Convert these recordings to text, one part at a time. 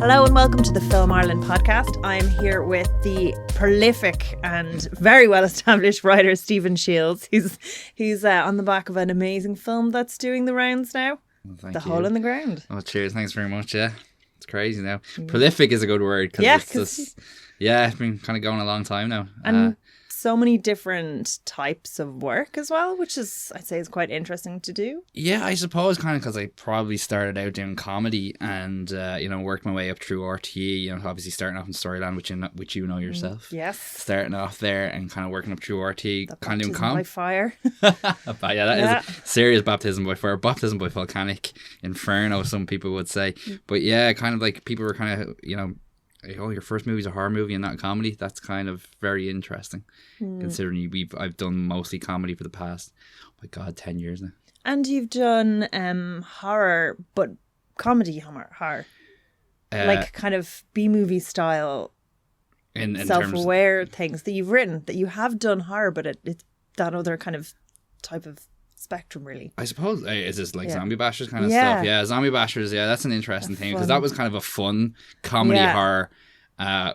Hello and welcome to the Film Ireland podcast. I'm here with the prolific and very well established writer Stephen Shields. He's on the back of an amazing film that's doing the rounds now. Well, The Hole in the Ground. Oh, cheers. Thanks very much. Yeah, it's crazy now. Prolific is a good word. It's been kind of going a long time now. And so many different types of work as well, which is, I'd say, is quite interesting to do. Yeah, I suppose kind of because I probably started out doing comedy and, worked my way up through RTE, obviously starting off in Storyland, which you know yourself. Yes. Starting off there and kind of working up through RTE. The kind of doing baptism by fire. That is a serious baptism by fire. Baptism by volcanic inferno, some people would say. But yeah, kind of like people were kind of, oh, your first movie's a horror movie and not a comedy. That's kind of very interesting, considering I've done mostly comedy for the past, 10 years now. And you've done horror, but comedy horror, like kind of B-movie style, in self-aware things that you've written. That you have done horror, but it's that other kind of type of spectrum, really. I suppose is this like Zombie Bashers kind of stuff? Yeah, Zombie Bashers. Yeah, that's an interesting thing because that was kind of a fun comedy horror,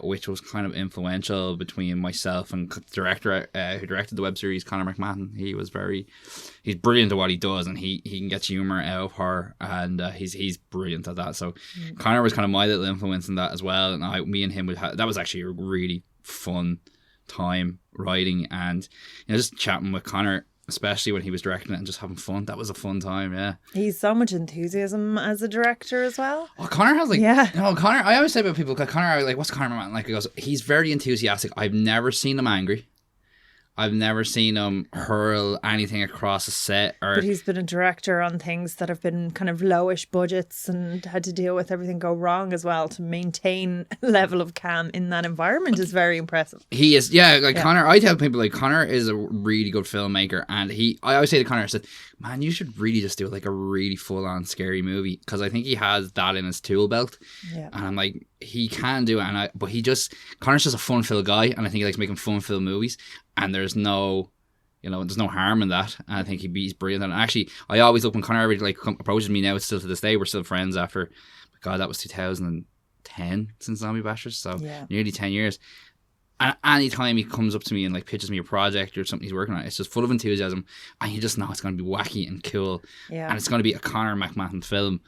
which was kind of influential between myself and the director who directed the web series, Conor McMahon. He's brilliant at what he does, and he can get humour out of horror, and he's brilliant at that. So Conor was kind of my little influence in that as well, and me and him that was actually a really fun time writing and just chatting with Conor, especially when he was directing it and just having fun. That was a fun time, yeah. He's so much enthusiasm as a director as well. Oh, Conor has Conor, I always say about people, Conor, what's Conor man? He goes, he's very enthusiastic. I've never seen him angry. I've never seen him hurl anything across a set. But he's been a director on things that have been kind of lowish budgets and had to deal with everything go wrong as well. To maintain a level of calm in that environment is very impressive. He is, Conor, I tell people, Conor is a really good filmmaker, and I always say to Conor, I said, man, you should really just do a really full-on scary movie, because I think he has that in his tool belt. Yeah. And I'm like, he can do it, but Conor's just a fun-filled guy, and I think he likes making fun-filled movies. And there's no harm in that. And I think he's brilliant. And actually, I always look when Conor approaches me now. It's still to this day. We're still friends after. God, that was 2010 since Zombie Bashers. So nearly 10 years. And any time he comes up to me and pitches me a project or something he's working on, it's just full of enthusiasm, and you just know it's going to be wacky and cool. Yeah. And it's going to be a Conor McMahon film.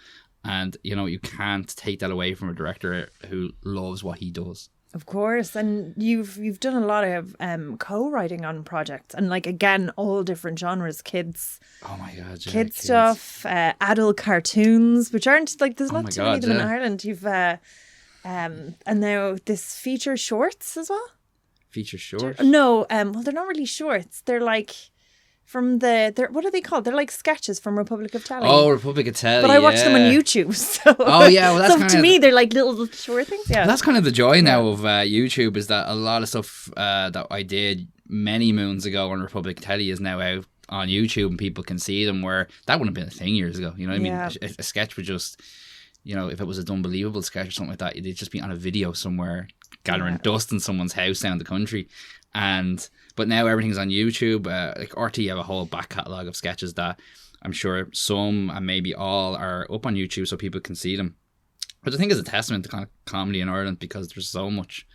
And you can't take that away from a director who loves what he does. Of course, and you've done a lot of co-writing on projects, and again, all different genres, kids. Oh my god, yeah, kids stuff, adult cartoons, which aren't there's not too many of them in Ireland. You've and now this feature shorts as well. Feature shorts? No, well, they're not really shorts. They're from what are they called? They're like sketches from Republic of Telly. Oh, Republic of Telly. But I watch them on YouTube. So. Oh yeah, well that's to me they're like little short things. Yeah, that's kind of the joy now of YouTube, is that a lot of stuff that I did many moons ago on Republic of Telly is now out on YouTube, and people can see them, where that wouldn't have been a thing years ago. You know what I mean? A sketch would just, if it was an unbelievable sketch or something like that, it'd just be on a video somewhere gathering dust in someone's house down the country. But now everything's on YouTube. RT have a whole back catalogue of sketches that I'm sure some and maybe all are up on YouTube so people can see them. Which I think is a testament to kind of comedy in Ireland, because there's so much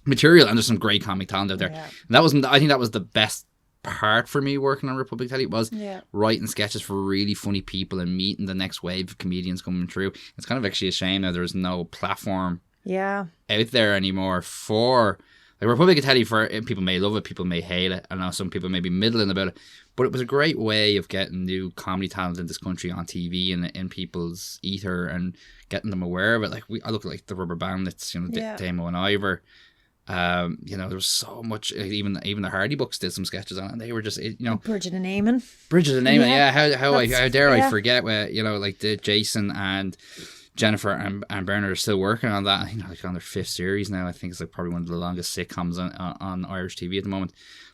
material and there's some great comic talent out there. Yeah. And I think that was the best part for me working on Republic Telly, was writing sketches for really funny people and meeting the next wave of comedians coming through. It's kind of actually a shame that there's no platform out there anymore for Republic of Telly. For people may love it, people may hate it. I know some people may be middling about it, but it was a great way of getting new comedy talent in this country on TV and in people's ether and getting them aware of it. I look at the Rubber Bandits, Damo and Ivor. There was so much. Even the Hardy Books did some sketches on it, and they were just Bridget and Eamon. How dare I forget where the Jason and Jennifer and Bernard are still working on that. I think on their 5th series now. I think it's probably one of the longest sitcoms on Irish TV at the moment.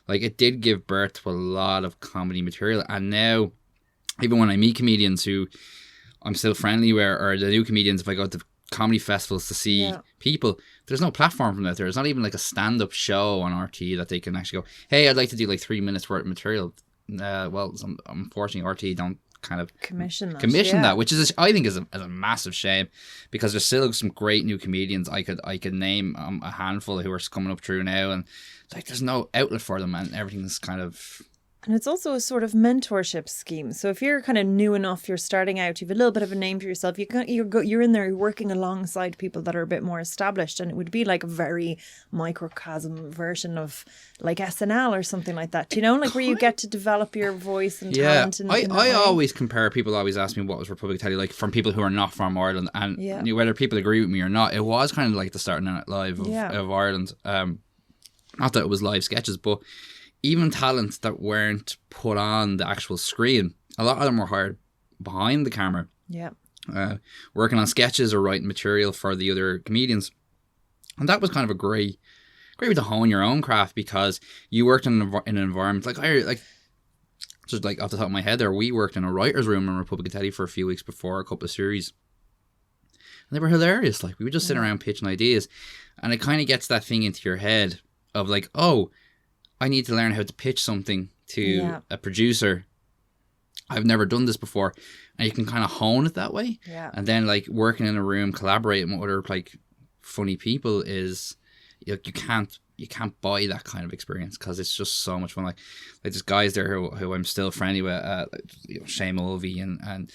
It did give birth to a lot of comedy material, and now even when I meet comedians who I'm still friendly with, or the new comedians, if I go to comedy festivals to see people, there's no platform from that. There's not even a stand-up show on RT that they can actually go, hey, I'd like to do 3 minutes worth of material. Unfortunately, RT don't kind of commission that, which is I think is a massive shame, because there's still some great new comedians. I could name a handful who are coming up through now, and like there's no outlet for them, and everything's kind of. And it's also a sort of mentorship scheme. So if you're kind of new enough, you're starting out, you've a little bit of a name for yourself, you're in there, you're working alongside people that are a bit more established, and it would be like a very microcosm version of like SNL or something like that. You know, like where you get to develop your voice and talent. I always compare. People always ask me what was Republic of Telly like from people who are not from Ireland, and whether people agree with me or not, it was kind of like the Saturday Night Live of Ireland. Not that it was live sketches, but even talents that weren't put on the actual screen, a lot of them were hired behind the camera. Yeah. Working on sketches or writing material for the other comedians. And that was kind of a great way to hone your own craft, because you worked in an environment just like off the top of my head there, we worked in a writer's room in Republic of Telly for a few weeks before a couple of series. And they were hilarious. Like, we would just sit around pitching ideas, and it kind of gets that thing into your head of like, oh, I need to learn how to pitch something to a producer. I've never done this before. And you can kind of hone it that way. Yeah. And then like working in a room, collaborating with other like funny people is, you can't buy that kind of experience, because it's just so much fun. Like there's guys there who I'm still friendly with, Shane Mulvey and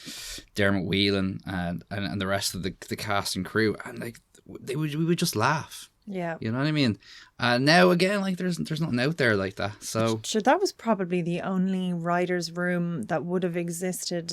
Dermot Whelan and the rest of the cast and crew. And like we would just laugh. Yeah. You know what I mean? Now again, like there's nothing out there like that. So sure, that was probably the only writer's room that would have existed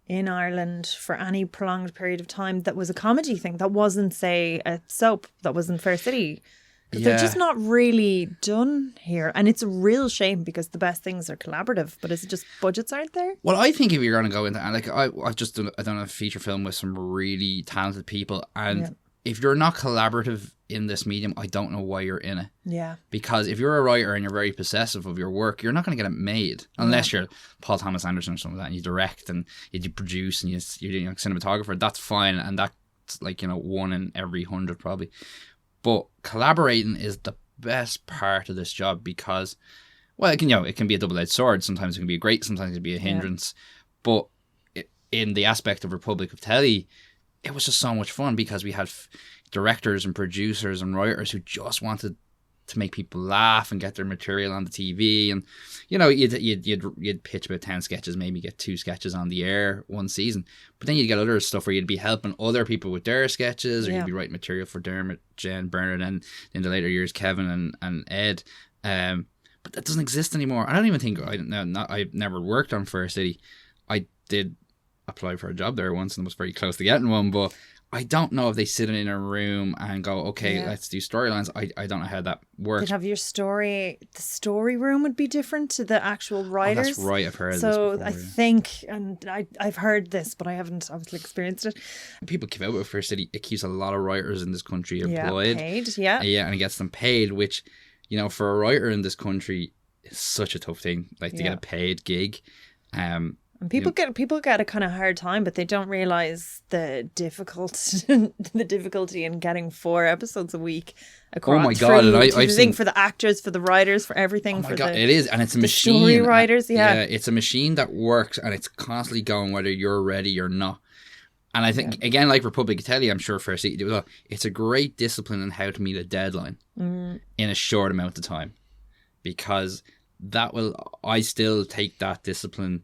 in Ireland for any prolonged period of time that was a comedy thing, that wasn't, say, a soap, that wasn't Fair City. Because they're just not really done here. And it's a real shame, because the best things are collaborative. But is it just budgets aren't there? Well, I think if you're going to go into, like, I've just done a feature film with some really talented people, and if you're not collaborative in this medium, I don't know why you're in it. Yeah. Because if you're a writer and you're very possessive of your work, you're not going to get it made unless you're Paul Thomas Anderson or something like that, and you direct and you produce and you're doing cinematographer. That's fine, and that's like, 1 in every 100 probably. But collaborating is the best part of this job, because, well, it can be a double-edged sword. Sometimes it can be great, sometimes it can be a hindrance. But in the aspect of Republic of Telly, it was just so much fun, because we had directors and producers and writers who just wanted to make people laugh and get their material on the TV. And you'd pitch about 10 sketches, maybe get 2 sketches on the air one season, but then you'd get other stuff where you'd be helping other people with their sketches, or you'd be writing material for Dermot, Jen, Bernard, and in the later years Kevin and Ed. But that doesn't exist anymore. I don't even think I've never worked on Fair City. I did apply for a job there once and was very close to getting one, but I don't know if they sit in a room and go, okay, let's do storylines. I don't know how that works. They'd have your story. The story room would be different to the actual writers. Oh, that's right. I've heard this before. So I think, and I've heard this, but I haven't obviously experienced it. People give out with Fair City. It keeps a lot of writers in this country employed. Paid, and it gets them paid, which, for a writer in this country is such a tough thing, like to get a paid gig. And people get a kind of hard time, but they don't realize the difficulty in getting 4 episodes a week across. Oh my god! And I've seen for the actors, for the writers, for everything. Oh my god, it is, and it's a machine. Story writers, it's a machine that works, and it's constantly going whether you're ready or not. And I think again, like Republic of Telly, I'm sure Fair City, it's a great discipline in how to meet a deadline in a short amount of time, because I still take that discipline.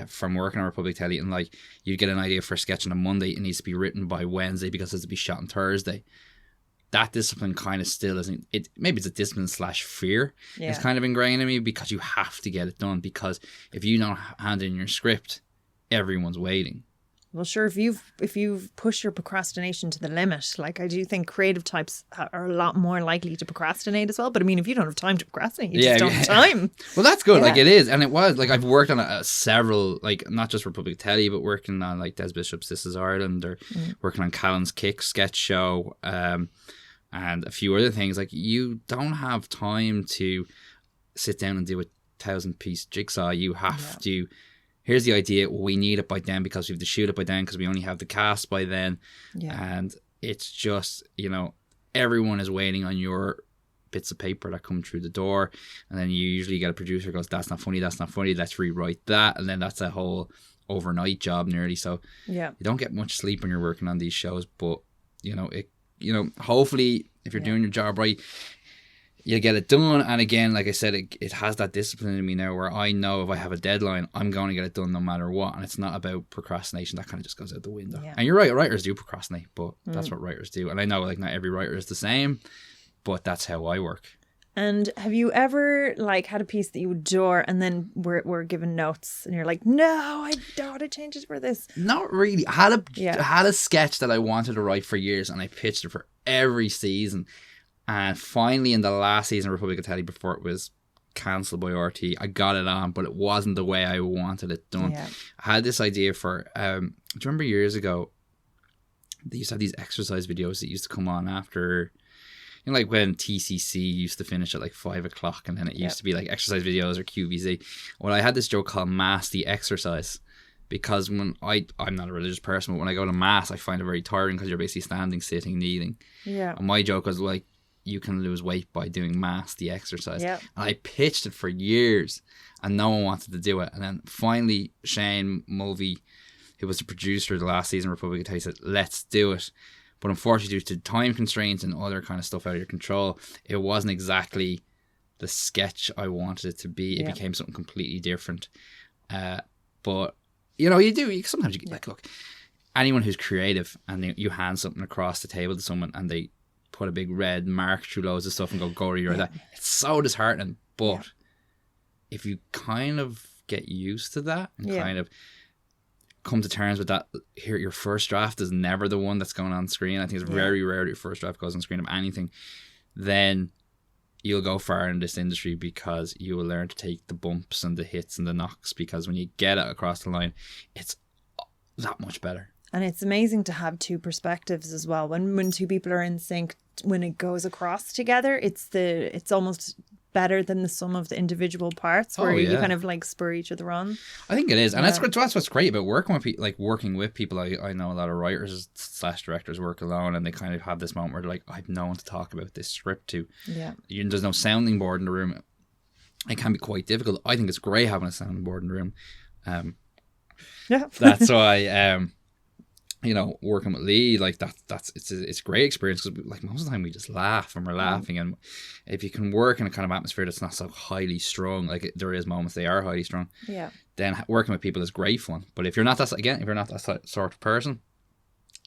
From working on Republic Telly, and like you get an idea for a sketch on a Monday, it needs to be written by Wednesday because it's to be shot on Thursday. That discipline kind of still isn't it. Maybe it's a discipline / fear. It's kind of ingrained in me, because you have to get it done, because if you don't hand in your script, everyone's waiting. Well, sure, if you've pushed your procrastination to the limit, like I do think creative types are a lot more likely to procrastinate as well. But I mean, if you don't have time to procrastinate, you just don't have time. Well, that's good. Like it is, and it was like I've worked on several, like not just Republic of Telly, but working on like Des Bishop's This Is Ireland, or working on Callan's Kick sketch show, and a few other things. Like you don't have time to sit down and do a 1,000-piece jigsaw. You have to. Here's the idea. We need it by then because we have to shoot it by then because we only have the cast by then. Yeah. And it's just, everyone is waiting on your bits of paper that come through the door, and then you usually get a producer who goes, that's not funny, let's rewrite that, and then that's a whole overnight job nearly. So you don't get much sleep when you're working on these shows, but hopefully if you're doing your job right, you'll get it done. And again, like I said, it has that discipline in me now where I know if I have a deadline, I'm going to get it done no matter what. And it's not about procrastination. That kind of just goes out the window. And you're right, writers do procrastinate, but that's what writers do. And I know like not every writer is the same, but that's how I work. And have you ever like had a piece that you adore and then were given notes and you're like, no, I don't want to change it for this? Not really. I had a sketch that I wanted to write for years, and I pitched it for every season. And finally, in the last season of Republic of Telly, before it was cancelled by RT, I got it on, but it wasn't the way I wanted it done. Yeah. I had this idea for, do you remember years ago, they used to have these exercise videos that used to come on after, like when TCC used to finish at like 5 o'clock, and then it used to be like exercise videos or QVC. Well, I had this joke called Mass the Exercise, because when I'm not a religious person, but when I go to Mass, I find it very tiring because you're basically standing, sitting, kneeling. Yeah. And my joke was like, you can lose weight by doing Mass the Exercise. Yep. And I pitched it for years and no one wanted to do it. And then finally Shane Mulvey, who was the producer of the last season of Republic of Telly, said, let's do it. But unfortunately, due to time constraints and other kind of stuff out of your control, it wasn't exactly the sketch I wanted it to be. It became something completely different. But, sometimes you get like, look, anyone who's creative and you hand something across the table to someone and they put a big red mark through loads of stuff and go read that. It's so disheartening. But if you kind of get used to that and kind of come to terms with that, here your first draft is never the one that's going on screen. I think it's very rare that your first draft goes on screen of anything. Then you'll go far in this industry because you will learn to take the bumps and the hits and the knocks, because when you get it across the line, it's that much better. And it's amazing to have two perspectives as well. When two people are in sync, when it goes across together, it's almost better than the sum of the individual parts, where you kind of like spur each other on. I think it is, and that's what's great about working with people. Like working with people, I know a lot of writers / directors work alone, and they kind of have this moment where they're like, I've no one to talk about this script to. Yeah, there's no sounding board in the room. It can be quite difficult. I think it's great having a sounding board in the room. That's why. Working with Lee, like it's a great experience, because like most of the time we just laugh and we're laughing, and if you can work in a kind of atmosphere that's not so highly strung, like there is moments they are highly strung, then working with people is great fun. But if you're not that sort of person,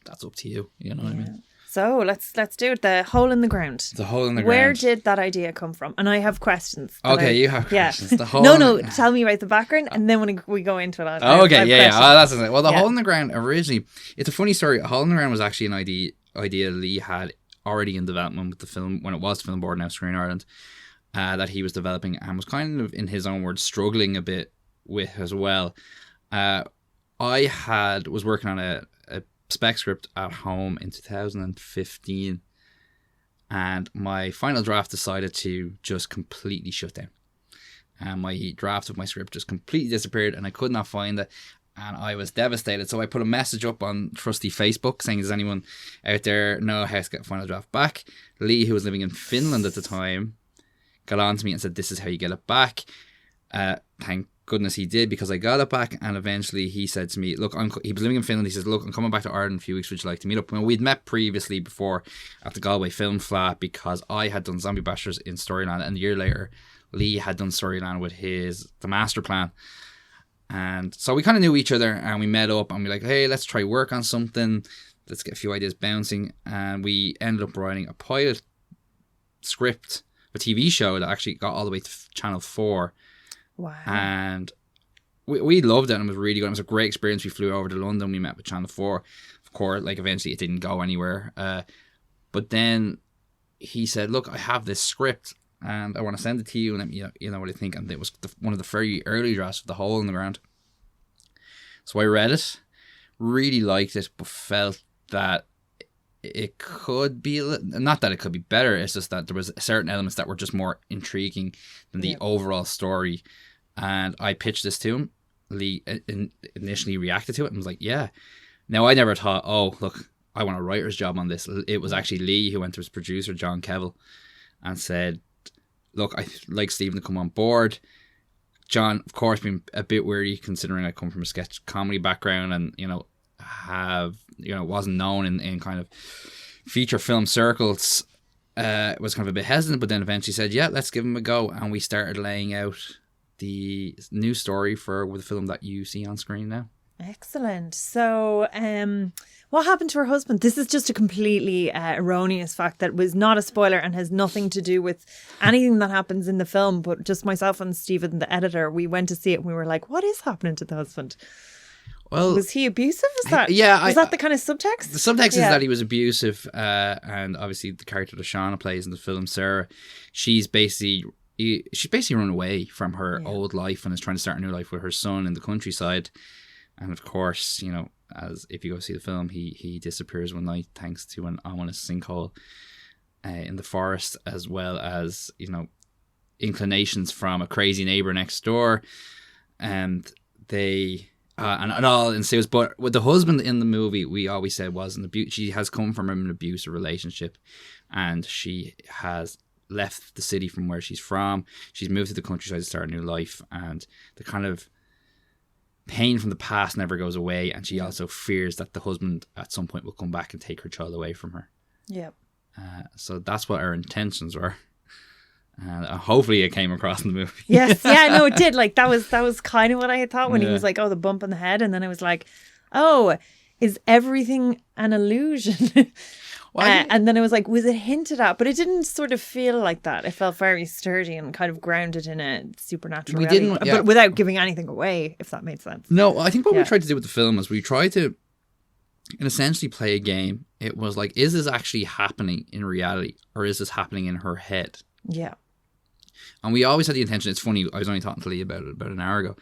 that's up to you. You know what I mean? So let's do it. The hole in the ground. The hole in the ground. Where did that idea come from? And I have questions. Okay, you have questions. The hole tell me about the background, and then when we go into it. Oh, that's it. Well, the hole in the ground originally, it's a funny story. Hole in the ground was actually an idea Lee had already in development with the film when it was Film Board, now Screen Ireland, that he was developing and was kind of, in his own words, struggling a bit with as well. I was working on a spec script at home in 2015, and my final draft decided to just completely shut down, and my draft of my script just completely disappeared, and I could not find it, and I was devastated. So I put a message up on trusty Facebook saying, does anyone out there know how to get a final draft back? Lee, who was living in Finland at the time, got on to me and said, this is how you get it back. Thank goodness he did, because I got it back, and eventually he said to me, look, he was living in Finland, he says, look, I'm coming back to Ireland in a few weeks, would you like to meet up? Well, we'd met previously before at the Galway Film Flat, because I had done Zombie Bashers in Storyland, and a year later Lee had done Storyland with the master plan, and so we kind of knew each other, and we met up and we like, hey, let's try work on something, let's get a few ideas bouncing, and we ended up writing a pilot script, a TV show that actually got all the way to Channel 4. Wow. And we loved it, and it was really good. It was a great experience. We flew over to London, we met with Channel 4. Of course, like eventually it didn't go anywhere. But then he said, look, I have this script and I want to send it to you and let me know what I think. And it was one of the very early drafts of The Hole in the Ground. So I read it, really liked it, but felt that it could be, not that it could be better, it's just that there was certain elements that were just more intriguing than the overall story. And I pitched this to him. Lee initially reacted to it and was like, yeah. Now, I never thought, oh, look, I want a writer's job on this. It was actually Lee who went to his producer, John Kevill, and said, look, I'd like Stephen to come on board. John, of course, being a bit weary considering I come from a sketch comedy background and, wasn't known in kind of feature film circles, was kind of a bit hesitant, but then eventually said, yeah, let's give him a go. And we started laying out the new story with the film that you see on screen now. Excellent. So, what happened to her husband? This is just a completely erroneous fact that was not a spoiler and has nothing to do with anything that happens in the film, but just myself and Stephen, the editor, we went to see it and we were like, what is happening to the husband? Well, was he abusive? Is that the kind of subtext? The subtext is that he was abusive, and obviously the character that Shauna plays in the film, Sarah, she's basically run away from her old life and is trying to start a new life with her son in the countryside. And of course, as if you go see the film, he disappears one night thanks to an ominous sinkhole in the forest, as well as inclinations from a crazy neighbor next door, and they. And all ensues. But with the husband in the movie, we always said was an abuse. She has come from an abusive relationship, and she has left the city from where she's from. She's moved to the countryside to start a new life, and the kind of pain from the past never goes away. And she also fears that the husband at some point will come back and take her child away from her. Yep. So that's what our intentions were. And hopefully it came across in the movie. Yes, yeah, no, it did. Like that was kind of what I had thought when he was like, "Oh, the bump on the head," and then I was like, "Oh, is everything an illusion?" And then I was like, "Was it hinted at?" But it didn't sort of feel like that. It felt very sturdy and kind of grounded in a supernatural reality, but without giving anything away, if that made sense. No, I think what we tried to do with the film is we tried to, essentially, play a game. It was like, is this actually happening in reality, or is this happening in her head? Yeah. And we always had the intention, it's funny, I was only talking to Lee about it about an hour ago.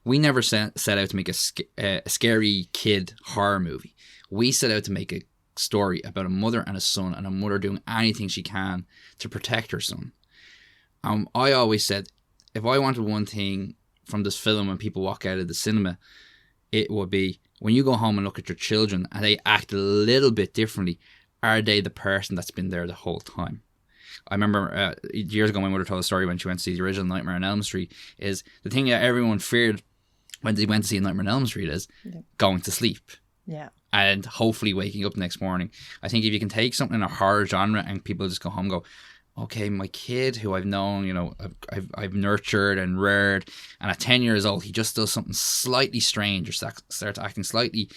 We never set out to make a scary kid horror movie. We set out to make a story about a mother and a son, and a mother doing anything she can to protect her son. I always said, if I wanted one thing from this film when people walk out of the cinema, it would be, when you go home and look at your children and they act a little bit differently, are they the person that's been there the whole time? I remember years ago my mother told a story when she went to see the original Nightmare on Elm Street, is the thing that everyone feared when they went to see Nightmare on Elm Street is going to sleep. Yeah. And hopefully waking up the next morning. I think if you can take something in a horror genre and people just go home and go, okay, my kid who I've known, I've nurtured and reared, and at 10 years old he just does something slightly strange or starts acting slightly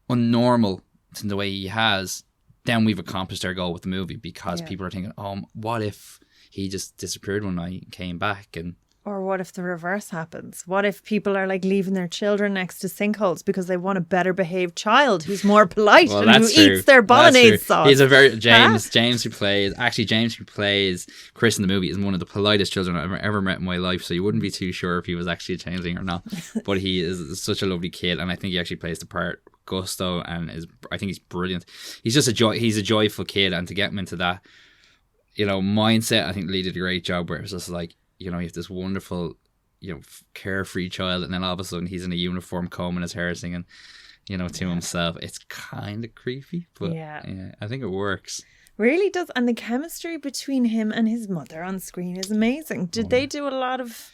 unnormal to the way he has, then we've accomplished our goal with the movie, because people are thinking, oh, what if he just disappeared one night and came back? Or what if the reverse happens? What if people are like leaving their children next to sinkholes because they want a better behaved child who's more polite and who eats their bolognese sauce? He's a very James who plays Chris in the movie is one of the politest children I've ever met in my life, so you wouldn't be too sure if he was actually a changeling or not. But he is such a lovely kid, and I think he actually plays the part gusto, and I think he's brilliant. He's just he's a joyful kid, and to get him into that mindset, I think Lee did a great job, where it was just like, you have this wonderful, carefree child, and then all of a sudden he's in a uniform combing his hair, singing, to himself. It's kind of creepy, but I think it works. Really does. And the chemistry between him and his mother on screen is amazing. Did they do a lot of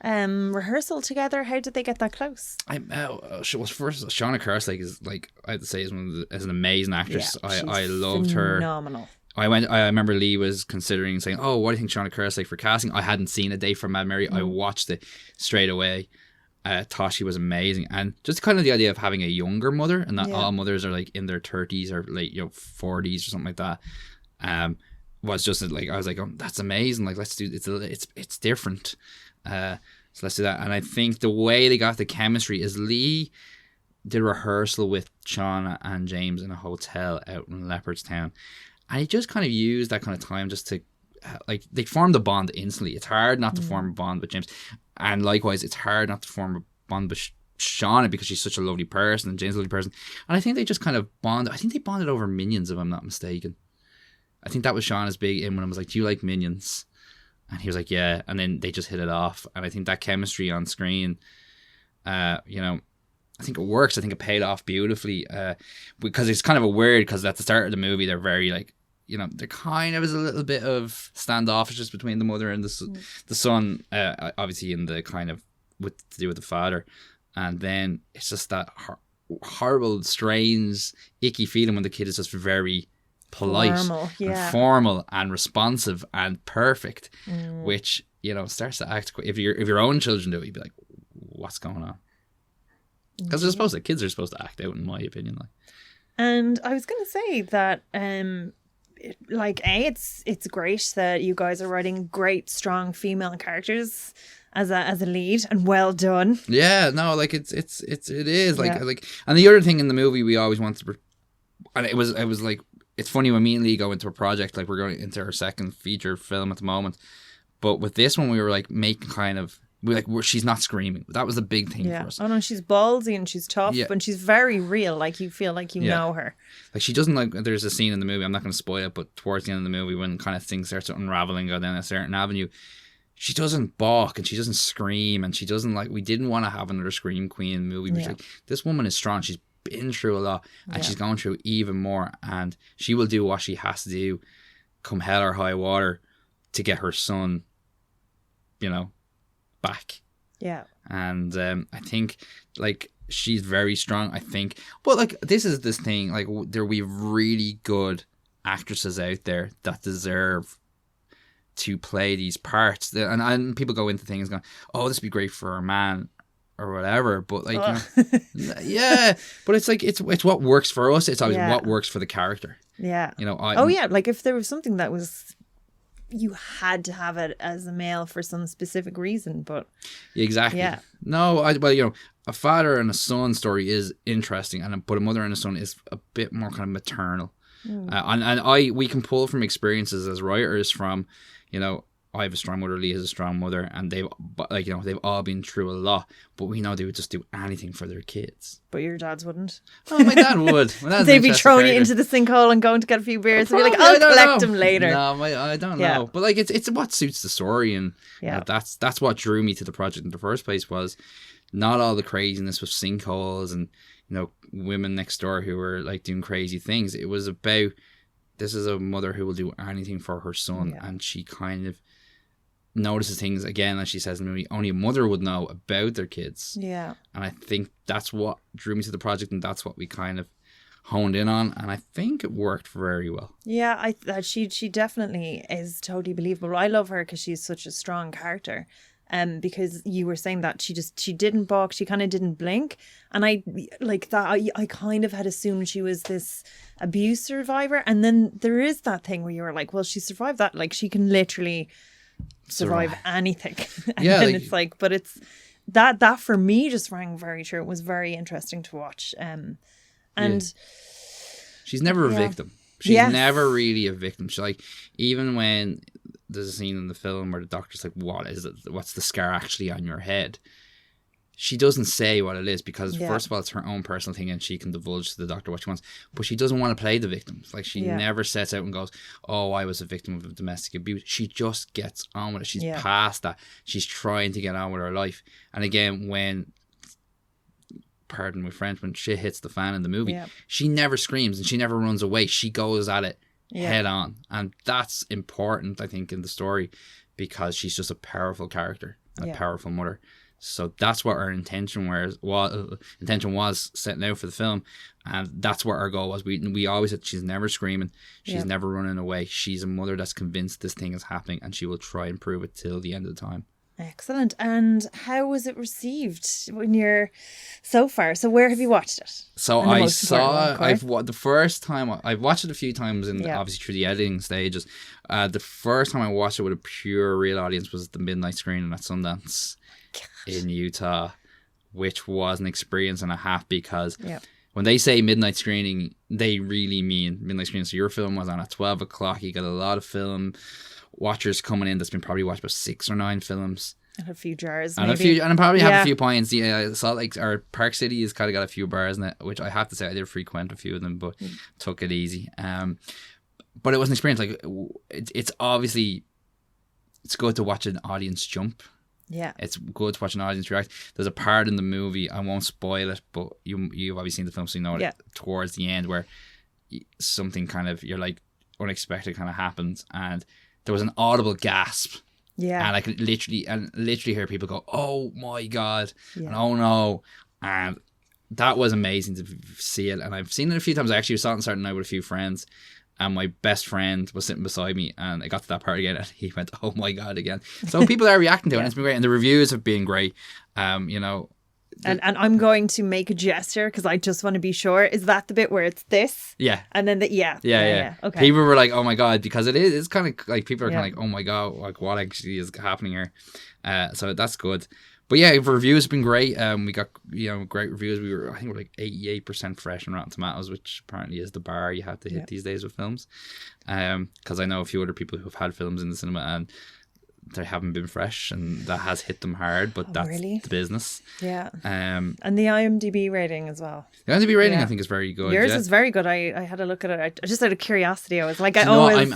rehearsal together? How did they get that close? First, Shauna Creagh is I have to say is an amazing actress. I loved her. Phenomenal. I remember Lee was considering saying, oh, what do you think Shauna Creagh is like for casting? I hadn't seen A Day for Mad Mary. I watched it straight away. Thought she was amazing. And just kind of the idea of having a younger mother, and that all mothers are like in their 30s or like 40s or something like that, was just like, I was like, oh, that's amazing. Like, let's do it's different. So let's do that. And I think the way they got the chemistry is Lee did a rehearsal with Shauna and James in a hotel out in Leopardstown. And he just kind of used that kind of time just to, they formed a bond instantly. It's hard not to form a bond with James. And likewise, it's hard not to form a bond with Shauna, because she's such a lovely person and James is a lovely person. And I think they just kind of bonded. I think they bonded over Minions, if I'm not mistaken. I think that was Shauna's big in when I was like, do you like Minions? And he was like, yeah. And then they just hit it off. And I think that chemistry on screen, I think it works. I think it paid off beautifully, because it's kind of a weird, because at the start of the movie, they're very like, you know, there kind of is a little bit of standoffishness between the mother and the son, obviously in the kind of to do with the father. And then it's just that horrible, strange, icky feeling when the kid is just very polite and formal and responsive and perfect, which, you know, starts to act. If your own children do it, you'd be like, what's going on? Because kids are supposed to act out, in my opinion. Like. And I was going to say that, it's great that you guys are writing great, strong female characters as a lead, and well done. Yeah, no, like it is like, and the other thing in the movie we always wanted to, and it was like, it's funny when me and Lee go into a project, like we're going into our second feature film at the moment, but with this one we were like making kind of. She's not screaming. That was the big thing for us. Oh no, she's ballsy and she's tough and she's very real. Like you feel like you know her. Like she doesn't like. There's a scene in the movie. I'm not going to spoil it, but towards the end of the movie, when kind of things start to unravel and go down a certain avenue, she doesn't balk and she doesn't scream and she doesn't like. We didn't want to have another scream queen movie. But like, this woman is strong. She's been through a lot and she's going through even more. And she will do what she has to do, come hell or high water, to get her son, you know, back. Yeah. And I think like she's very strong, I think. But like this thing, like we have really good actresses out there that deserve to play these parts. And people go into things going, oh, this would be great for a man or whatever. But like, you know, yeah. But it's like it's what works for us. It's always what works for the character. Yeah. You know. Like if there was something that was. You had to have it as a male for some specific reason, but exactly. Yeah. No, you know, a father and a son story is interesting, but a mother and a son is a bit more kind of maternal. We can pull from experiences as writers from, you know, I have a strong mother, Lee has a strong mother, and they've all been through a lot, but we know they would just do anything for their kids. But your dads wouldn't. Oh, my dad would. They'd be throwing you into the sinkhole and going to get a few beers and be like, I'll collect them later. No, I don't know. But like, it's what suits the story, and you know, that's what drew me to the project in the first place, was not all the craziness with sinkholes and, you know, women next door who were like doing crazy things. It was about, this is a mother who will do anything for her son, and she kind of notices things, again, as she says in the movie, only a mother would know about their kids. Yeah. And I think that's what drew me to the project, and that's what we kind of honed in on, and I think it worked very well. Yeah, she definitely is totally believable. I love her because she's such a strong character. Because you were saying that she didn't balk, she kind of didn't blink, and I like that. I kind of had assumed she was this abuse survivor, and then there is that thing where you're like, well, she survived that, like she can literally survive anything. And then it's like, but it's that for me just rang very true. It was very interesting to watch. And she's never a victim. She's never really a victim. She, like, even when there's a scene in the film where the doctor's like, what is it? What's the scar actually on your head? She doesn't say what it is because, first of all, it's her own personal thing and she can divulge to the doctor what she wants. But she doesn't want to play the victim. Like, she never sets out and goes, oh, I was a victim of domestic abuse. She just gets on with it. She's past that. She's trying to get on with her life. And again, when, pardon my French, when shit hits the fan in the movie, she never screams and she never runs away. She goes at it head on. And that's important, I think, in the story, because she's just a powerful character and a powerful mother. So that's what our intention was setting out for the film, and that's what our goal was. We always said she's never screaming, she's never running away. She's a mother that's convinced this thing is happening, and she will try and prove it till the end of the time. Excellent. And how was it received when you're so far? So where have you watched it? So I saw the first time I've watched it a few times, and obviously through the editing stages. The first time I watched it with a pure real audience was the midnight screening at Sundance in Utah, which was an experience and a half, because when they say midnight screening, they really mean midnight screening. So your film was on at 12 o'clock. You got a lot of film watchers coming in that's been probably watched about 6 or 9 films. And a few jars, and maybe. And probably have a few pints. Yeah, Salt Lake or Park City has kind of got a few bars in it, which I have to say I did frequent a few of them, but took it easy. But it was an experience. Like, it's obviously, it's good to watch an audience jump. Yeah, it's good to watch an audience react. There's a part in the movie, I won't spoil it, but you've obviously seen the film, so you know it, towards the end, where something kind of, you're like, unexpected kind of happened, and there was an audible gasp. Yeah. And I could literally hear people go, "Oh my God," and "Oh no," and that was amazing to see it. And I've seen it a few times. I actually saw it on Saturday night with a few friends. And my best friend was sitting beside me, and I got to that part again, and he went, "Oh my God," again. So people are reacting to it, and it's been great, and the reviews have been great. You know, and I'm going to make a gesture because I just want to be sure. Is that the bit where it's this? Yeah. And then yeah. Okay. People were like, "Oh my God," because it's kind of like people are kind of like, "Oh my God, like what actually is happening here?" So that's good. But yeah, the reviews have been great. We got great reviews. I think we're like 88% fresh on Rotten Tomatoes, which apparently is the bar you have to hit these days with films. Because I know a few other people who have had films in the cinema and they haven't been fresh, and that has hit them hard. But that's the business. Yeah. And the IMDb rating as well. The IMDb rating, I think, is very good. Yours is very good. I had a look at it. I just out of curiosity, I was like, I'm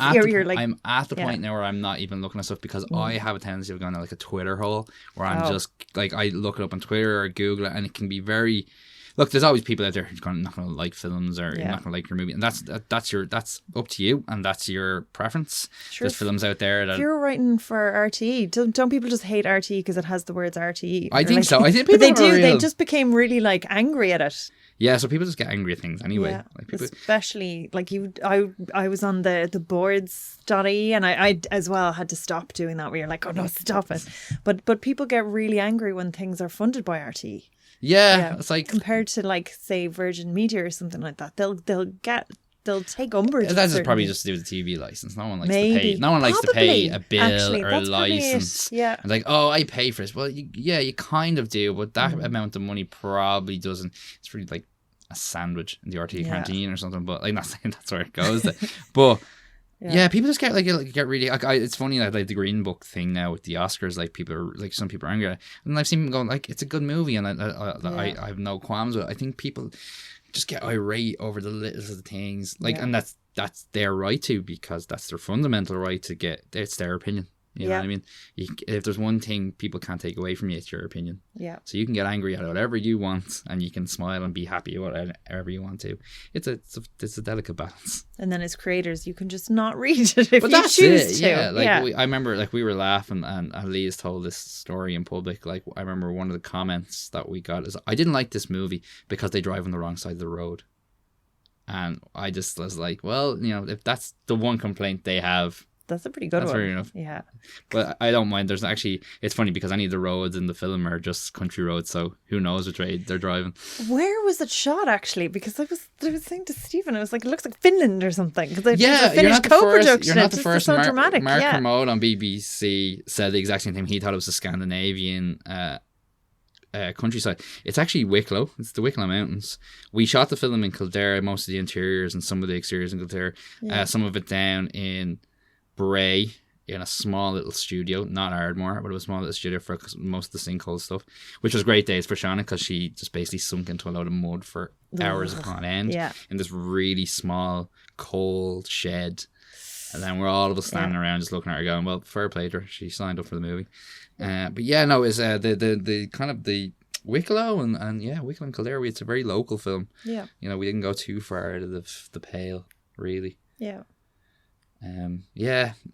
at the point now where I'm not even looking at stuff because I have a tendency of going to like a Twitter hole where I'm just like, I look it up on Twitter or Google it, and it can be very. Look, there's always people out there who's not going to like films or you're not going to like your movie, and that's up to you, and that's your preference. Sure. There's films out there that if you're writing for RTE, don't people just hate RTE because it has the words RTE? I think so. I think people but they do. They just became really like angry at it. Yeah, so people just get angry at things anyway. Yeah, like especially like you. I was on the boards.ie, and I as well had to stop doing that. Where you're like, oh no, stop it. But people get really angry when things are funded by RTE. Yeah, it's like compared to like say Virgin Media or something like that, they'll take umbrage. That's just probably just to do with the TV license. No one likes to pay. No one likes to pay a bill or a license. Yeah, and like, oh, I pay for this. Well, you kind of do, but that amount of money probably doesn't. It's really like a sandwich in the RTE canteen or something. But like, not saying that's where it goes. But. Yeah, people just get get really. It's funny that like the Green Book thing now with the Oscars. Like people are like some people are angry, and I've seen them going like it's a good movie, and I have no qualms with it. I think people just get irate over the littlest things, and that's their right to, because that's their fundamental right to get. It's their opinion. You know what I mean? If there's one thing people can't take away from you, it's your opinion. Yeah. So you can get angry at whatever you want, and you can smile and be happy whatever you want to. It's a delicate balance. And then as creators, you can just not read it if you choose to. Yeah. I remember we were laughing, and Lee's told this story in public. Like I remember one of the comments that we got is, "I didn't like this movie because they drive on the wrong side of the road." And I just was like, well, if that's the one complaint they have. That's a pretty good one. That's fair enough. Yeah. But I don't mind. There's actually, it's funny because any of the roads in the film are just country roads, so who knows which way they're driving. Where was it shot actually? Because I was saying to Stephen, I was like, it looks like Finland or something. Because you're not the first. So dramatic. Mark Kermode on BBC said the exact same thing. He thought it was a Scandinavian countryside. It's actually Wicklow. It's the Wicklow Mountains. We shot the film in Kildare, most of the interiors and some of the exteriors in Kildare. Some of it down in Bray in a small little studio, not Ardmore, but it was a small little studio for most of the sinkhole stuff, which was great days for Shauna because she just basically sunk into a load of mud for hours upon end in this really small, cold shed. And then we're all of us standing around just looking at her going, well, fair play to her. She signed up for the movie. But yeah, no, it's the kind of the Wicklow and Wicklow and Kildare, it's a very local film. Yeah. We didn't go too far out of the pale, really. Yeah.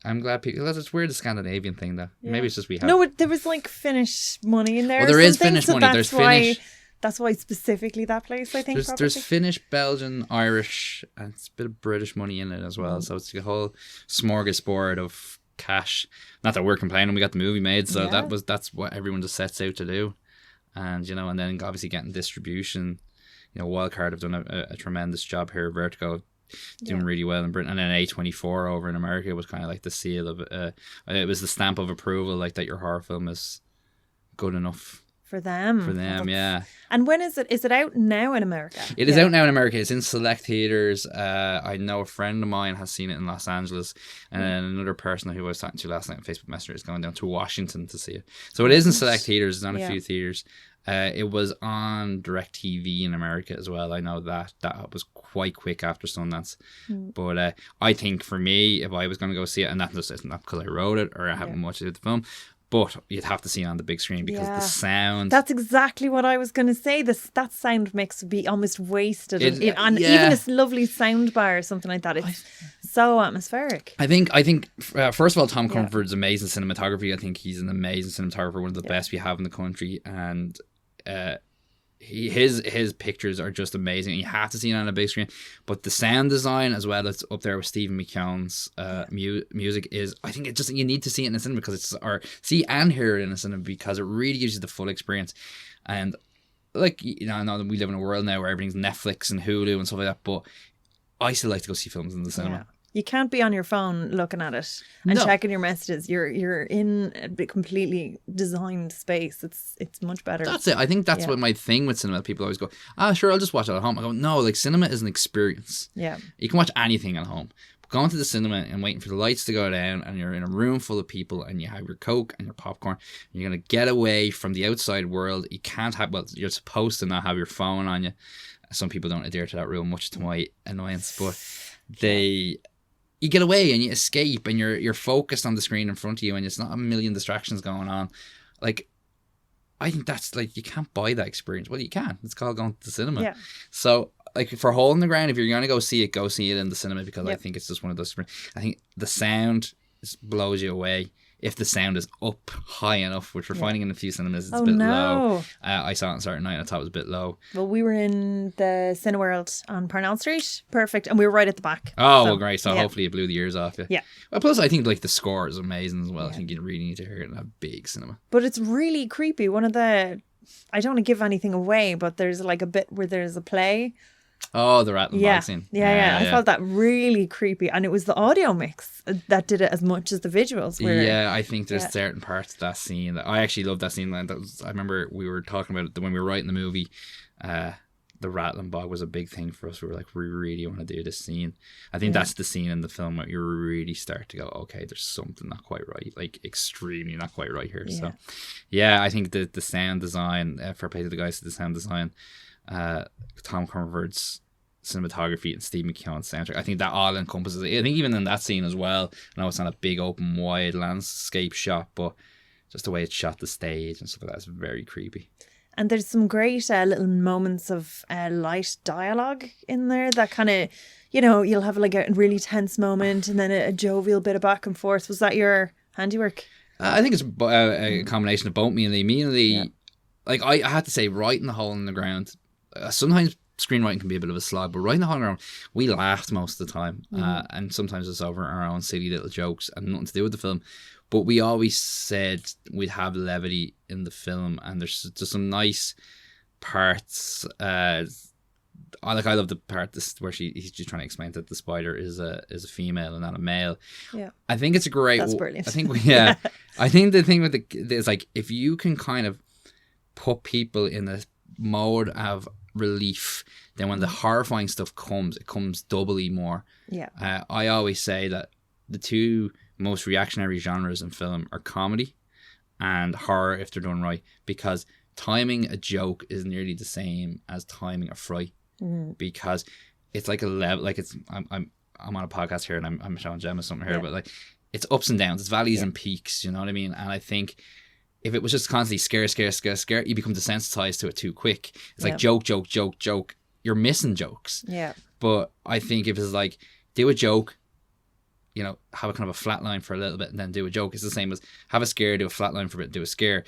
I'm glad people. It's weird, the Scandinavian thing though. Yeah. Maybe it's just we have. No, there was like Finnish money in there. Well, there is Finnish money. There's Finnish. That's why specifically that place. I think there's Finnish, Belgian, Irish, and it's a bit of British money in it as well. So it's a whole smorgasbord of cash. Not that we're complaining. We got the movie made, so that's what everyone just sets out to do, and and then obviously getting distribution. Wildcard have done a tremendous job here. Vertigo. Doing really well in Britain, and then A24 over in America was kind of like the seal of it was the stamp of approval, like that your horror film is good enough for them. Yeah. And when is it? Is it out now in America? It is out now in America. It's in select theaters. I know a friend of mine has seen it in Los Angeles, and another person who I was talking to last night on Facebook Messenger is going down to Washington to see it. So it is in select theaters. It's on a few theaters. It was on DirecTV in America as well. I know that was quite quick after Sundance. But I think for me, if I was going to go see it, and that just isn't because I wrote it or I haven't watched it with the film, but you'd have to see it on the big screen because the sound. That's exactly what I was going to say. That sound mix would be almost wasted. Even this lovely sound bar or something like that. It's so atmospheric. I think first of all, Tom Comfort's amazing cinematography. I think he's an amazing cinematographer, one of the best we have in the country, and his pictures are just amazing. You have to see it on a big screen, but the sound design as well, it's up there with Stephen McKeown's music. Is, I think it just, you need to see it in the cinema, because it's, or see and hear it in the cinema, because it really gives you the full experience. And like, you know, I know that we live in a world now where everything's Netflix and Hulu and stuff like that, but I still like to go see films in the cinema. Yeah. You can't be on your phone looking at it and checking your messages. You're in a completely designed space. It's much better. That's it. I think that's what my thing with cinema. People always go, sure, I'll just watch it at home. I go, no, like, cinema is an experience. Yeah. You can watch anything at home. But going to the cinema and waiting for the lights to go down, and you're in a room full of people, and you have your Coke and your popcorn, and you're going to get away from the outside world. You can't have, well, you're supposed to not have your phone on you. Some people don't adhere to that rule, much to my annoyance, but you get away and you escape, and you're focused on the screen in front of you, and it's not a million distractions going on. Like, I think that's, like, you can't buy that experience. Well, you can. It's called going to the cinema. Yeah. So, like, for Hole in the Ground, if you're going to go see it in the cinema, because I think it's just one of those. I think the sound blows you away. If the sound is up high enough, which we're finding in a few cinemas, it's a bit low. I saw it on Saturday night, and I thought it was a bit low. Well, we were in the Cineworld on Parnell Street. Perfect. And we were right at the back. Oh, well, great. So hopefully it blew the ears off you. Yeah. Well, plus I think, like, the score is amazing as well. I think you really need to hear it in a big cinema. But it's really creepy. One of the, I don't want to give anything away, but there's like a bit where there's a play. Oh, the rat and bog scene. Yeah. I felt that really creepy, and it was the audio mix that did it as much as the visuals. I think there's certain parts of that scene that I actually love. That scene. I remember we were talking about it when we were writing the movie. The Rattling Bog was a big thing for us. We were like, we really want to do this scene. I think that's the scene in the film where you really start to go, okay, there's something not quite right, like extremely not quite right here. So, I think the sound design, fair play to the guys, the sound design. Tom Comfort's cinematography and Steve McKeown's soundtrack, I think that all encompasses it. I think even in that scene as well, I know it's not a big open wide landscape shot, but just the way it's shot, the stage and stuff like that, is very creepy. And there's some great little moments of light dialogue in there that kind of, you know, you'll have like a really tense moment and then a jovial bit of back and forth. Was that your handiwork? I think it's a combination of both. Me and immediately, like, I had to say, writing the Hole in the Ground, sometimes screenwriting can be a bit of a slog, but writing the Hole in the Ground, we laughed most of the time, and sometimes it's over our own silly little jokes and nothing to do with the film, but we always said we'd have levity in the film, and there's just some nice parts. I love the part where he's just trying to explain that the spider is a female and not a male. Yeah, I think it's a great. That's brilliant. I think I think the thing with is, like, if you can kind of put people in a mode of relief, then when the horrifying stuff comes, it comes doubly more. I always say that the two most reactionary genres in film are comedy and horror, if they're done right, because timing a joke is nearly the same as timing a fright, because it's like a level, like, it's I'm on a podcast here and I'm showing Gemma something here, but like, it's ups and downs, it's valleys and peaks, you know what I mean? And I think if it was just constantly scare, you become desensitized to it too quick. It's like joke. You're missing jokes. Yeah. But I think if it's like, do a joke, you know, have a kind of a flat line for a little bit and then do a joke. It's the same as have a scare, do a flat line for a bit, do a scare.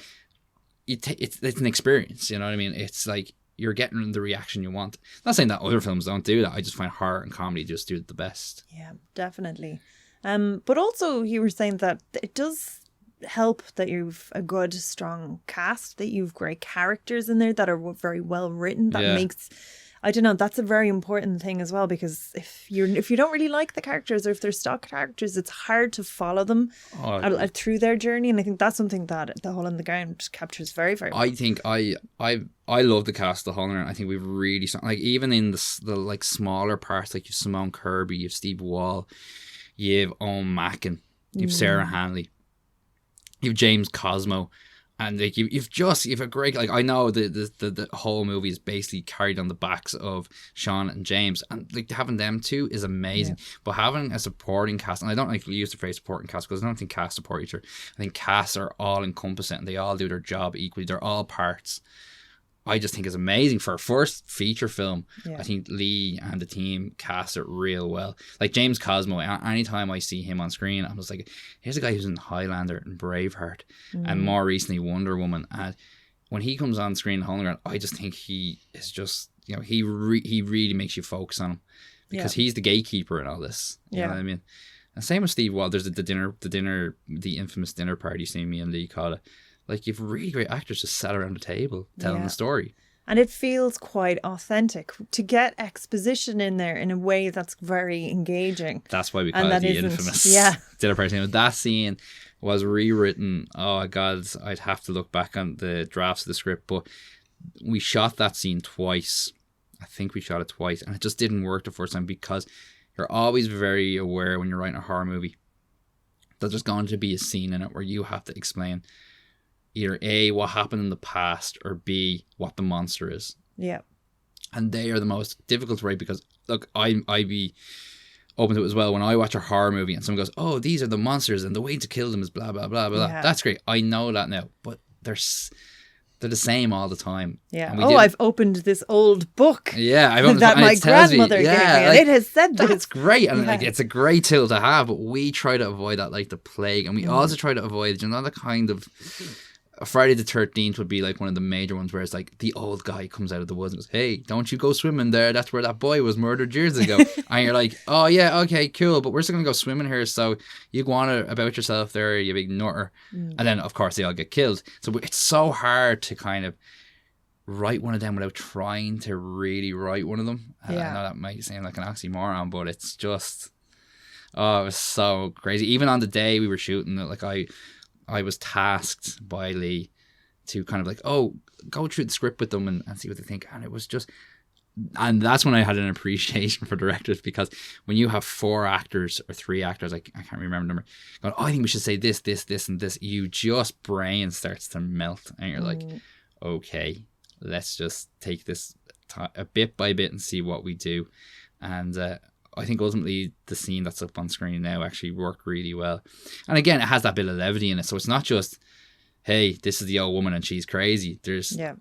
It's an experience, you know what I mean? It's like you're getting the reaction you want. Not saying that other films don't do that. I just find horror and comedy just do it the best. Yeah, definitely. But also you were saying that it does help that you've a good, strong cast, that you've great characters in there that are very well written. That makes, I don't know, that's a very important thing as well, because if you don't really like the characters, or if they're stock characters, it's hard to follow them through their journey. And I think that's something that The Hole in the Ground captures very, very well. I think I love the cast of The Hole in the Ground. I think we've really, like, even in the like smaller parts, like you've Simone Kirby, you've Steve Wall, you've Owen Mackin, you've Sarah Hanley, you've James Cosmo, and like you've a great, like, I know the whole movie is basically carried on the backs of Sean and James, and like having them two is amazing. But having a supporting cast, and I don't like to use the phrase supporting cast because I don't think casts support each other. I think casts are all encompassing and they all do their job equally. They're all parts I just think is amazing for a first feature film. Yeah. I think Lee and the team cast it real well. Like James Cosmo, anytime I see him on screen, I'm just like, here's a guy who's in Highlander and Braveheart and more recently Wonder Woman. And when he comes on screen in Home Ground, I just think he is just, you know, he really makes you focus on him because he's the gatekeeper in all this. You know what I mean? And same with Steve Walters, the infamous dinner party scene me and Lee call it. Like, you've really great actors just sat around the table telling the story. And it feels quite authentic to get exposition in there in a way that's very engaging. That's why we call it the infamous dinner party scene. That scene was rewritten. Oh, God, I'd have to look back on the drafts of the script. But we shot that scene twice. I think we shot it twice. And it just didn't work the first time because you're always very aware when you're writing a horror movie that there's going to be a scene in it where you have to explain either A, what happened in the past, or B, what the monster is. Yeah. And they are the most difficult to write because, look, I'd be open to it as well. When I watch a horror movie and someone goes, oh, these are the monsters and the way to kill them is blah, blah, blah, blah. Yeah. That's great. I know that now. But they're the same all the time. Yeah. I've opened this old book. Yeah. I've opened that my grandmother gave me. And it has said this. That's great. And like, it's a great tool to have. But we try to avoid that like the plague. And we also try to avoid, you know, the kind of... Friday the 13th would be like one of the major ones where it's like the old guy comes out of the woods and goes, hey, don't you go swimming there. That's where that boy was murdered years ago. And you're like, oh, yeah, okay, cool. But we're still going to go swimming here. So you go on about yourself there, you big nutter. And then, of course, they all get killed. So it's so hard to kind of write one of them without trying to really write one of them. I know that might seem like an oxymoron, but it's just, it was so crazy. Even on the day we were shooting, like I was tasked by Lee to kind of like, go through the script with them and see what they think. And it was just, and that's when I had an appreciation for directors, because when you have 4 actors or 3 actors, I can't remember the number, going, I think we should say this, this, this, and this, you just brain starts to melt. And you're like, okay, let's just take this a bit by bit and see what we do. And, I think ultimately the scene that's up on screen now actually worked really well. And again, it has that bit of levity in it. So it's not just, hey, this is the old woman and she's crazy. There's, you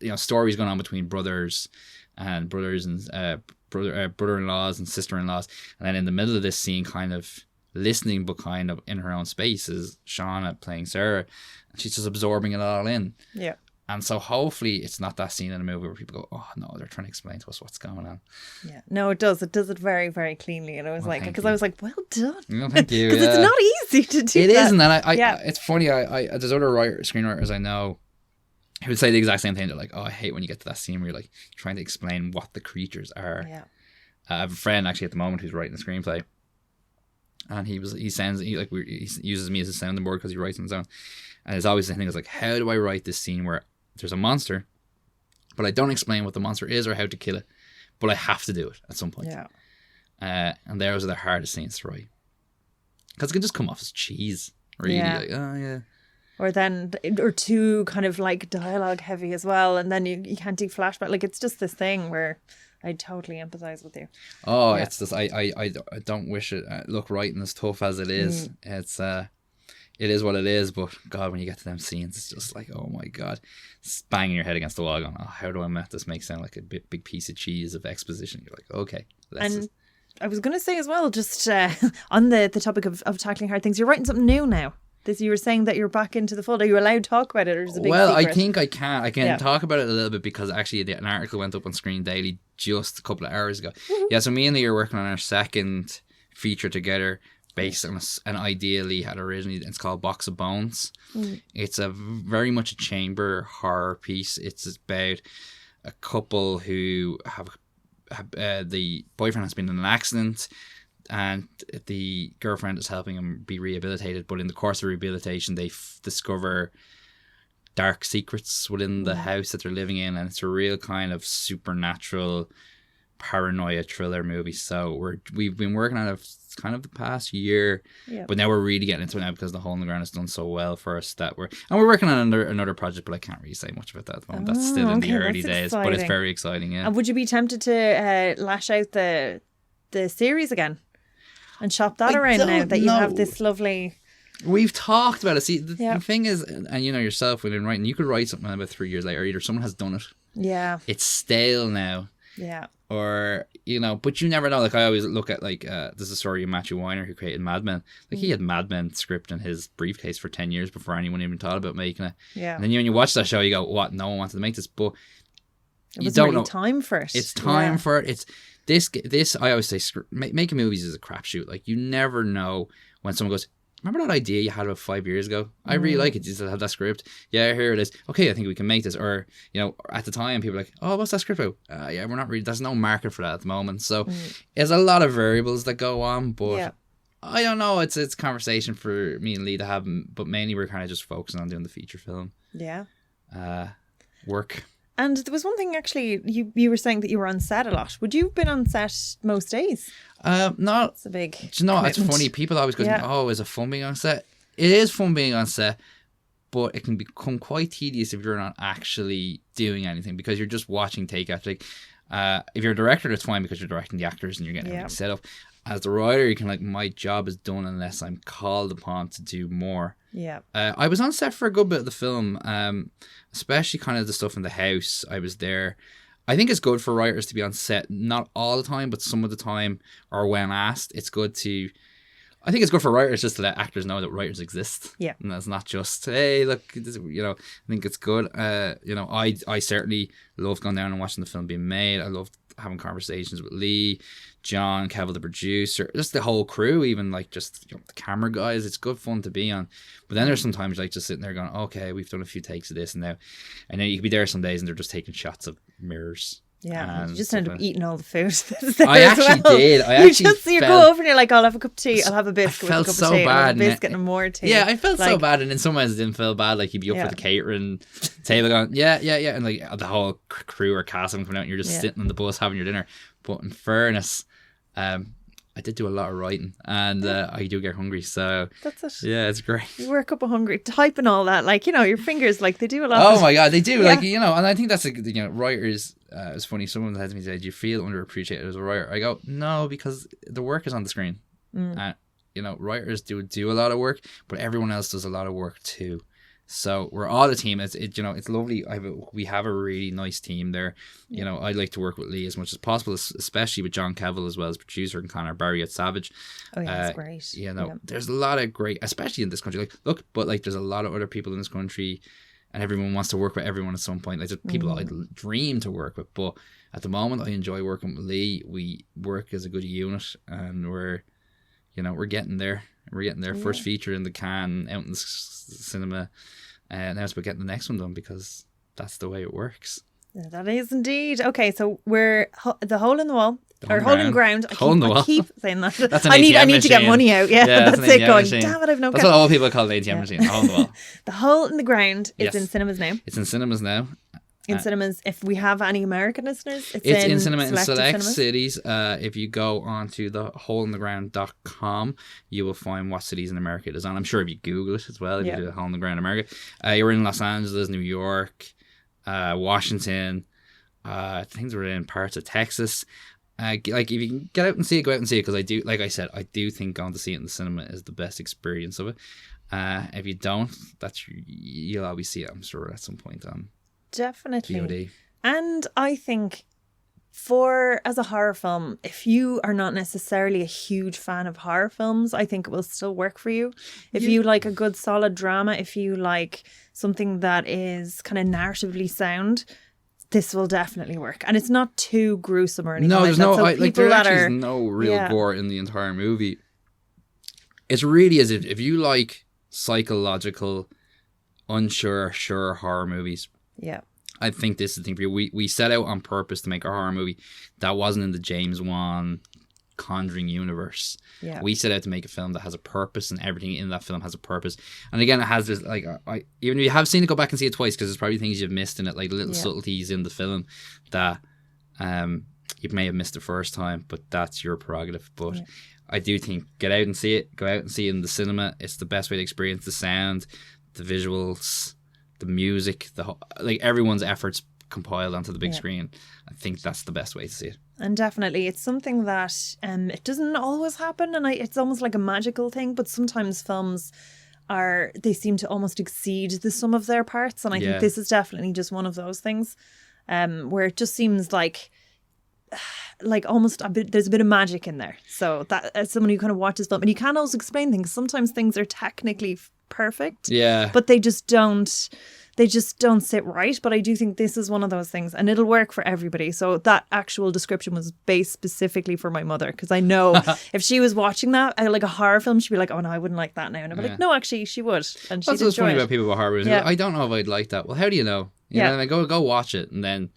know, stories going on between brothers and brother-in-laws and sister-in-laws. And then in the middle of this scene, kind of listening, but kind of in her own space, is Shauna playing Sarah. And she's just absorbing it all in. Yeah. And so hopefully it's not that scene in a movie where people go, oh no, they're trying to explain to us what's going on. Yeah, no, it does. It does it very, very cleanly. And I was because I was like, well done. No, thank you. Because it's not easy to do it that. It isn't. And it's funny. I there's other screenwriters I know who would say the exact same thing. They're like, oh, I hate when you get to that scene where you're like trying to explain what the creatures are. Yeah. I have a friend actually at the moment who's writing a screenplay. And he uses me as a sounding board because he writes on his own. And it's always the thing is like, how do I write this scene where there's a monster, but I don't explain what the monster is or how to kill it, but I have to do it at some point. Yeah. And those are the hardest scenes to write because it can just come off as cheese, really. Yeah. Like, oh yeah. Or too kind of like dialogue heavy as well, and then you can't do flashback. Like it's just this thing where I totally empathize with you. Oh, yeah. It's just I don't wish it. Look, writing as tough as it is, it's it is what it is, but God, when you get to them scenes, it's just like, oh my God, it's banging your head against the wall going, oh, how do I make this make sound like a big piece of cheese of exposition? You're like, okay. I was going to say as well, just on the topic of tackling hard things, you're writing something new now. You were saying that you're back into the fold. Are you allowed to talk about it, or is it a big secret? I think I can. I can talk about it a little bit because actually an article went up on Screen Daily just a couple of hours ago. Mm-hmm. Yeah, so me and Lee are working on our second feature together, based on an idea Lee had originally. It's called Box of Bones. It's a very much a chamber horror piece. It's about a couple who have the boyfriend has been in an accident and the girlfriend is helping him be rehabilitated, but in the course of rehabilitation they discover dark secrets within the house that they're living in, and it's a real kind of supernatural paranoia thriller movie. So we've been working on it kind of the past year, but now we're really getting into it now because the Hole in the Ground has done so well for us that we're working on another project, but I can't really say much about that at the moment. That's still in the early days, but it's very exciting. Yeah. And would you be tempted to lash out the series again and shop that around now that you have this lovely We've talked about it. See, the thing is, and you know yourself, when you're writing, you could write something about 3 years later. Either someone has done it. Yeah. It's stale now. Yeah. Or, you know, but you never know. Like, I always look at, like, there's a story of Matthew Weiner who created Mad Men. Like, he had Mad Men script in his briefcase for 10 years before anyone even thought about making it. Yeah. And then when you watch that show, you go, what? No one wanted to make this. But you don't know. Time for it. It's time for it. It's this. I always say, making movies is a crapshoot. Like, you never know when someone goes, remember that idea you had about 5 years ago? I really like it. You just have that script. Yeah, here it is. Okay, I think we can make this. Or, you know, at the time, people are like, oh, what's that script about? Yeah, we're not really, there's no market for that at the moment. So there's a lot of variables that go on, but I don't know. It's conversation for me and Lee to have, but mainly we're kind of just focusing on doing the feature film. Yeah. Work. And there was one thing, actually, you were saying that you were on set a lot. Would you have been on set most days? No. It's a big it's funny. People always go, oh, is it fun being on set? It is fun being on set, but it can become quite tedious if you're not actually doing anything, because you're just watching take after take. If you're a director, that's fine because you're directing the actors and you're getting everything set up. As the writer, you can, like, my job is done unless I'm called upon to do more. Yeah. I was on set for a good bit of the film, especially kind of the stuff in the house. I was there. I think it's good for writers to be on set, not all the time, but some of the time, or when asked. It's good to... I think it's good for writers just to let actors know that writers exist. Yeah. And that's not just, hey, look, this, you know, I think it's good. You know, I certainly love going down and watching the film being made. I love having conversations with Lee, John, Kevin, the producer, just the whole crew, even, like, just, you know, the camera guys. It's good fun to be on. But then there's sometimes, like, just sitting there going, okay, we've done a few takes of this and now. And then you could be there some days and they're just taking shots of mirrors. Yeah, you just end up eating all the food. I actually did. You go over and you're like, I'll have a cup of tea. I'll have a biscuit. I felt with a cup so of tea. bad. I'll have a biscuit and more tea. Yeah, I felt so bad, and in some ways I didn't feel bad. Like, you'd be up for the catering table going, yeah, and like the whole crew or cast coming out, and you're just sitting on the bus having your dinner. But in fairness, I did do a lot of writing, and I do get hungry, so that's it. Yeah, it's great. You work up a hungry, typing all that, like, you know, your fingers, like, they do a lot. Oh my god, they do. Like, you know, and I think that's, you know, writers. It's funny. Someone had to me say, "Do you feel underappreciated as a writer?" I go, "No, because the work is on the screen." You know, writers do a lot of work, but everyone else does a lot of work too. So we're all a team. You know, it's lovely. We have a really nice team there. You know, I like to work with Lee as much as possible, especially with John Cavill as well as producer, and Connor Barry at Savage. Oh yeah, that's great. You know, there's a lot of great, especially in this country. Like, there's a lot of other people in this country, and everyone wants to work with everyone at some point. Like, there's people I dream to work with, but at the moment, I enjoy working with Lee. We work as a good unit, and we're getting there. We're getting there. First feature in the can, out in the cinema. Now it's about getting the next one done, because that's the way it works. Yeah, that is indeed. Okay, so we're the hole in the wall. Or hole in the ground. I keep saying that. That's an I ATM need to get money out. Yeah, that's it. Going, machine. Damn it, I've no. That's what all people call the ATM machine. The hole in the wall. The hole in the ground is in cinemas now. It's in cinemas now. In cinemas, if we have any American listeners, it's in cinema in select cinemas. cities. If you go onto the holeintheground.com, you will find what cities in America it is on. I'm sure if you Google it as well, if you do the Hole in the Ground America, you're in Los Angeles, New York, Washington. Things were in parts of Texas. Like, if you can get out and see it, go out and see it, because I do, like I said, I do think going to see it in the cinema is the best experience of it. If you don't, you'll always see it, I'm sure, at some point on definitely VOD. And I think as a horror film, if you are not necessarily a huge fan of horror films, I think it will still work for you. If you like a good solid drama, if you like something that is kind of narratively sound, this will definitely work. And it's not too gruesome or anything. No, there's no real gore in the entire movie. It's really as if you like psychological, unsure, sure horror movies. Yeah. I think this is the thing for you. We set out on purpose to make a horror movie that wasn't in the James Wan Conjuring universe. Yeah. We set out to make a film that has a purpose, and everything in that film has a purpose. And again, it has this, like, even if you have seen it, go back and see it twice, because there's probably things you've missed in it, like little subtleties in the film that you may have missed the first time, but that's your prerogative. But I do think get out and see it. Go out and see it in the cinema. It's the best way to experience the sound, the visuals, the music, like everyone's efforts compiled onto the big screen. I think that's the best way to see it. And definitely, it's something that it doesn't always happen, and it's almost like a magical thing. But sometimes films they seem to almost exceed the sum of their parts. And I think this is definitely just one of those things where it just seems like almost there's a bit of magic in there. So that as someone who kind of watches film, and you can't always explain things. Sometimes things are technically perfect, but they just don't sit right. But I do think this is one of those things, and it'll work for everybody. So that actual description was based specifically for my mother, because I know if she was watching that like a horror film, she'd be like, oh no, I wouldn't like that now. And I'd be like, no, actually she would, and she'd enjoy it. That's what's funny about people with horror movies. I don't know if I'd like that. Well, how do you know? You know, and go watch it, and then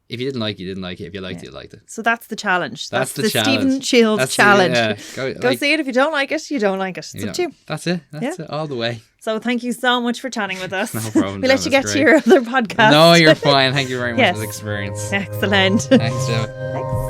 if you didn't like it, you didn't like it. If you liked it, you liked it. So that's the challenge. That's the Stephen Shields challenge. Go see it. If you don't like it, you don't like it. It's up to you. That's it. That's it all the way. So thank you so much for chatting with us. No problem. We let you get to your other podcast. No, you're fine. Thank you very much for the experience. Excellent. Thanks, Gemma. Thanks.